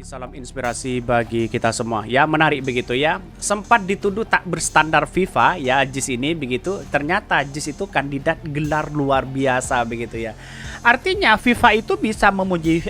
Salam inspirasi bagi kita semua. Ya, menarik begitu ya. Sempat dituduh tak berstandar FIFA ya JIS ini begitu. Ternyata JIS itu kandidat gelar luar biasa begitu ya. Artinya FIFA itu bisa memuji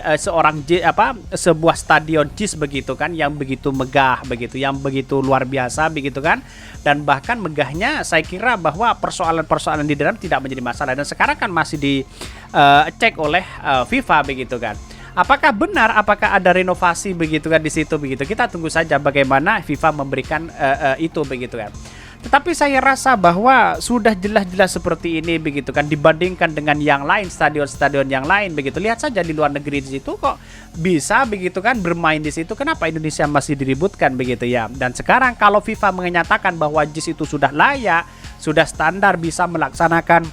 sebuah stadion JIS begitu kan yang begitu megah begitu, yang begitu luar biasa begitu kan. Dan bahkan megahnya saya kira bahwa persoalan-persoalan di dalam tidak menjadi masalah dan sekarang kan masih dicek oleh FIFA begitu kan. Apakah benar? Apakah ada renovasi begitu kan di situ begitu? Kita tunggu saja bagaimana FIFA memberikan itu begitu kan. Tetapi saya rasa bahwa sudah jelas-jelas seperti ini begitu kan dibandingkan dengan yang lain, stadion-stadion yang lain begitu. Lihat saja di luar negeri di situ kok bisa begitu kan bermain di situ. Kenapa Indonesia masih diributkan begitu ya? Dan sekarang kalau FIFA menyatakan bahwa JIS itu sudah layak, sudah standar bisa melaksanakan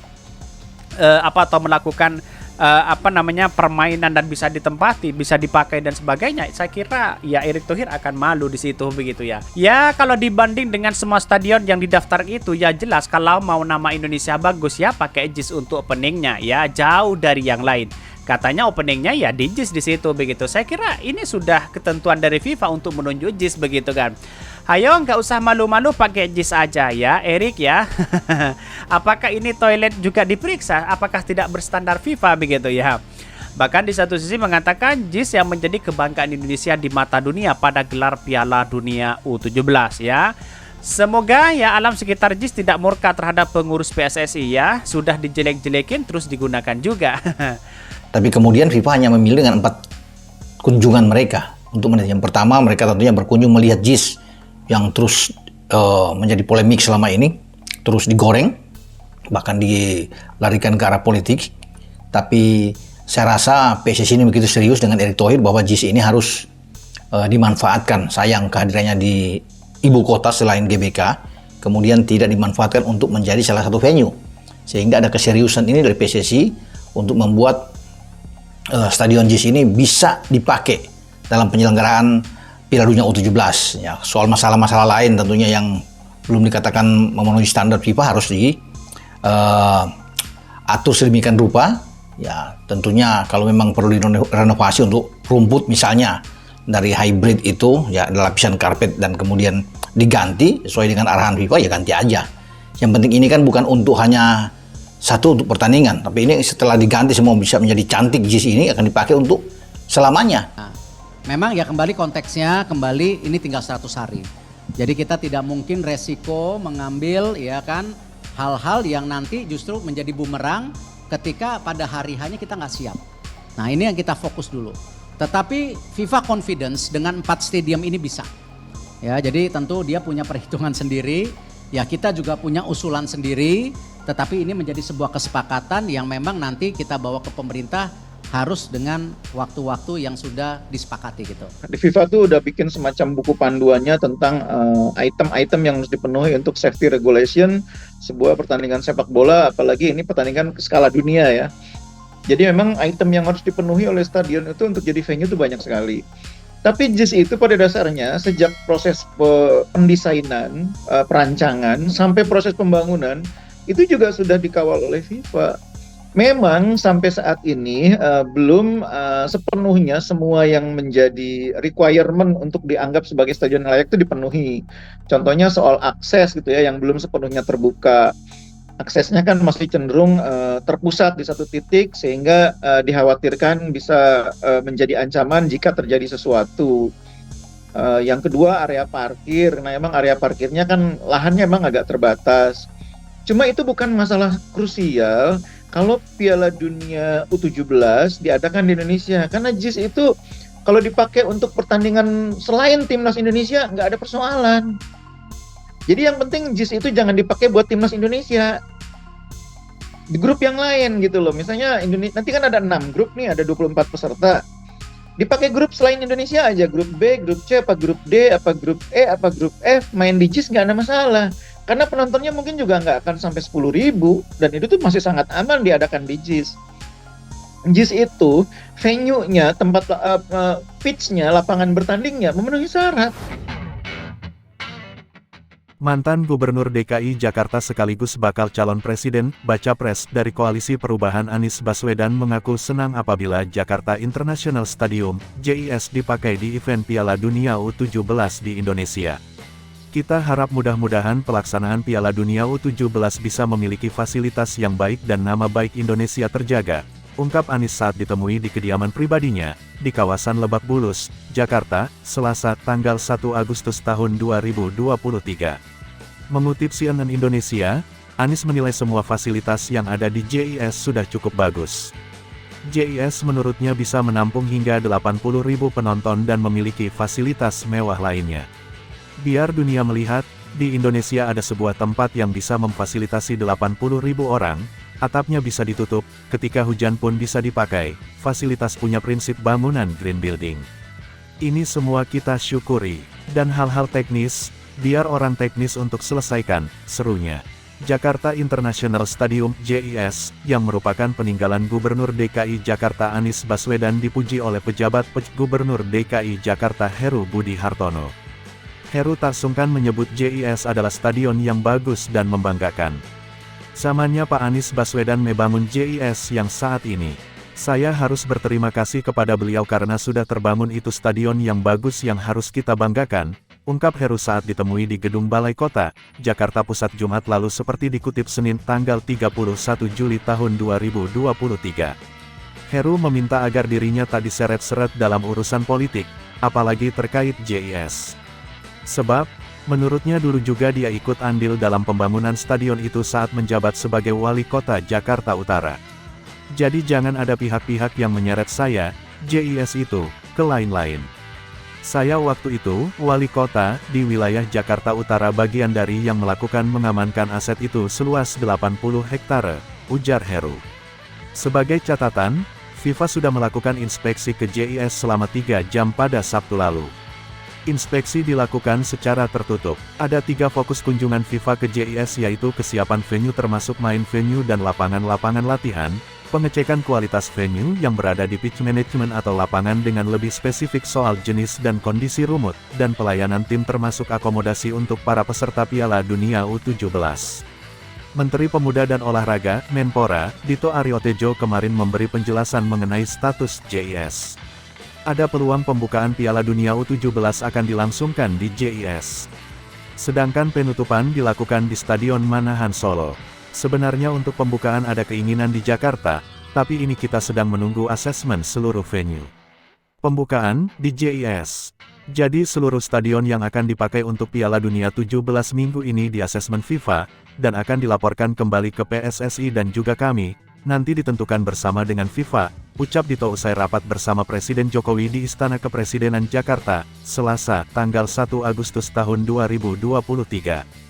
atau melakukan permainan dan bisa ditempati, bisa dipakai dan sebagainya. Saya kira ya Erick Thohir akan malu di situ begitu ya. Ya kalau dibanding dengan semua stadion yang didaftar itu ya jelas kalau mau nama Indonesia bagus ya pakai JIS untuk openingnya ya, jauh dari yang lain. Katanya openingnya ya di JIS di situ begitu. Saya kira ini sudah ketentuan dari FIFA untuk menunjuk JIS begitu kan. Ayo nggak usah malu-malu pakai JIS aja ya Erik ya. Apakah ini toilet juga diperiksa? Apakah tidak berstandar FIFA begitu ya? Bahkan di satu sisi mengatakan JIS yang menjadi kebanggaan Indonesia di mata dunia pada gelar Piala Dunia U17 ya. Semoga ya alam sekitar JIS tidak murka terhadap pengurus PSSI ya. Sudah dijelek-jelekin terus digunakan juga. Tapi kemudian FIFA hanya memilih dengan 4 kunjungan mereka untuk melihat. Yang pertama mereka tentunya berkunjung melihat JIS yang terus menjadi polemik selama ini, terus digoreng, bahkan dilarikan ke arah politik. Tapi saya rasa PSSI ini begitu serius dengan Erick Thohir bahwa JIS ini harus dimanfaatkan. Sayang kehadirannya di ibu kota selain GBK, kemudian tidak dimanfaatkan untuk menjadi salah satu venue. Sehingga ada keseriusan ini dari PSSI untuk membuat stadion JIS ini bisa dipakai dalam penyelenggaraan Piala Dunia U17 ya. Soal masalah-masalah lain tentunya yang belum dikatakan memenuhi standar FIFA harus diatur sedemikian rupa ya. Tentunya kalau memang perlu direnovasi untuk rumput misalnya dari hybrid itu ya ada lapisan karpet dan kemudian diganti sesuai dengan arahan FIFA ya ganti aja. Yang penting ini kan bukan untuk hanya satu untuk pertandingan, tapi ini setelah diganti semua bisa menjadi cantik. JIS ini akan dipakai untuk selamanya. Nah, memang ya kembali konteksnya kembali ini tinggal 100 hari. Jadi kita tidak mungkin resiko mengambil ya kan hal-hal yang nanti justru menjadi bumerang ketika pada hari hanya kita nggak siap. Nah ini yang kita fokus dulu. Tetapi FIFA confidence dengan 4 stadium ini bisa. Ya jadi tentu dia punya perhitungan sendiri. Ya kita juga punya usulan sendiri. Tetapi ini menjadi sebuah kesepakatan yang memang nanti kita bawa ke pemerintah harus dengan waktu-waktu yang sudah disepakati gitu. Di FIFA tuh udah bikin semacam buku panduannya tentang item-item yang harus dipenuhi untuk safety regulation sebuah pertandingan sepak bola, apalagi ini pertandingan ke skala dunia ya. Jadi memang item yang harus dipenuhi oleh stadion itu untuk jadi venue itu banyak sekali. Tapi JIS itu pada dasarnya sejak proses pendesainan, perancangan sampai proses pembangunan itu juga sudah dikawal oleh FIFA. Memang sampai saat ini belum sepenuhnya semua yang menjadi requirement untuk dianggap sebagai stadion layak itu dipenuhi. Contohnya soal akses gitu ya yang belum sepenuhnya terbuka. Aksesnya kan masih cenderung terpusat di satu titik sehingga dikhawatirkan bisa menjadi ancaman jika terjadi sesuatu. Yang kedua area parkir. Nah emang area parkirnya kan lahannya emang agak terbatas. Cuma itu bukan masalah krusial kalau Piala Dunia U17 diadakan di Indonesia. Karena JIS itu kalau dipakai untuk pertandingan selain timnas Indonesia nggak ada persoalan. Jadi yang penting JIS itu jangan dipakai buat timnas Indonesia. Di grup yang lain gitu loh. Misalnya nanti kan ada 6 grup nih, ada 24 peserta. Dipakai grup selain Indonesia aja. Grup B, grup C, apa grup D, apa grup E, apa grup F. Main di JIS nggak ada masalah. Karena penontonnya mungkin juga nggak akan sampai 10.000 dan itu tuh masih sangat aman diadakan di JIS. JIS itu venue-nya, tempat pitch-nya, lapangan bertandingnya memenuhi syarat. Mantan Gubernur DKI Jakarta sekaligus bakal calon presiden, baca pres dari Koalisi Perubahan Anies Baswedan mengaku senang apabila Jakarta International Stadium, JIS dipakai di event Piala Dunia U17 di Indonesia. Kita harap mudah-mudahan pelaksanaan Piala Dunia U17 bisa memiliki fasilitas yang baik dan nama baik Indonesia terjaga, ungkap Anies saat ditemui di kediaman pribadinya, di kawasan Lebak Bulus, Jakarta, Selasa, tanggal 1 Agustus tahun 2023. Mengutip CNN Indonesia, Anies menilai semua fasilitas yang ada di JIS sudah cukup bagus. JIS menurutnya bisa menampung hingga 80.000 penonton dan memiliki fasilitas mewah lainnya. Biar dunia melihat, di Indonesia ada sebuah tempat yang bisa memfasilitasi 80.000 orang, atapnya bisa ditutup, ketika hujan pun bisa dipakai, fasilitas punya prinsip bangunan green building. Ini semua kita syukuri, dan hal-hal teknis, biar orang teknis untuk selesaikan, serunya. Jakarta International Stadium, JIS, yang merupakan peninggalan Gubernur DKI Jakarta Anies Baswedan dipuji oleh pejabat Gubernur DKI Jakarta Heru Budi Hartono. Heru tak sungkan menyebut JIS adalah stadion yang bagus dan membanggakan. Zamannya Pak Anies Baswedan membangun JIS yang saat ini. Saya harus berterima kasih kepada beliau karena sudah terbangun itu stadion yang bagus yang harus kita banggakan, ungkap Heru saat ditemui di Gedung Balai Kota, Jakarta Pusat Jumat lalu seperti dikutip Senin tanggal 31 Juli tahun 2023. Heru meminta agar dirinya tak diseret-seret dalam urusan politik, apalagi terkait JIS. Sebab, menurutnya dulu juga dia ikut andil dalam pembangunan stadion itu saat menjabat sebagai wali kota Jakarta Utara. Jadi jangan ada pihak-pihak yang menyeret saya, JIS itu, ke lain-lain. Saya waktu itu, wali kota, di wilayah Jakarta Utara bagian dari yang melakukan mengamankan aset itu seluas 80 hektare, ujar Heru. Sebagai catatan, FIFA sudah melakukan inspeksi ke JIS selama 3 jam pada Sabtu lalu. Inspeksi dilakukan secara tertutup. Ada 3 fokus kunjungan FIFA ke JIS yaitu kesiapan venue termasuk main venue dan lapangan-lapangan latihan, pengecekan kualitas venue yang berada di pitch management atau lapangan dengan lebih spesifik soal jenis dan kondisi rumput, dan pelayanan tim termasuk akomodasi untuk para peserta Piala Dunia U17. Menteri Pemuda dan Olahraga, Menpora, Dito Aryo Tejo kemarin memberi penjelasan mengenai status JIS. Ada peluang pembukaan Piala Dunia U17 akan dilangsungkan di JIS. Sedangkan penutupan dilakukan di Stadion Manahan Solo. Sebenarnya untuk pembukaan ada keinginan di Jakarta, tapi ini kita sedang menunggu asesmen seluruh venue. Pembukaan di JIS. Jadi seluruh stadion yang akan dipakai untuk Piala Dunia 17 minggu ini di asesmen FIFA, dan akan dilaporkan kembali ke PSSI dan juga kami, nanti ditentukan bersama dengan FIFA, ucap Dito usai rapat bersama Presiden Jokowi di Istana Kepresidenan Jakarta, Selasa, tanggal 1 Agustus tahun 2023.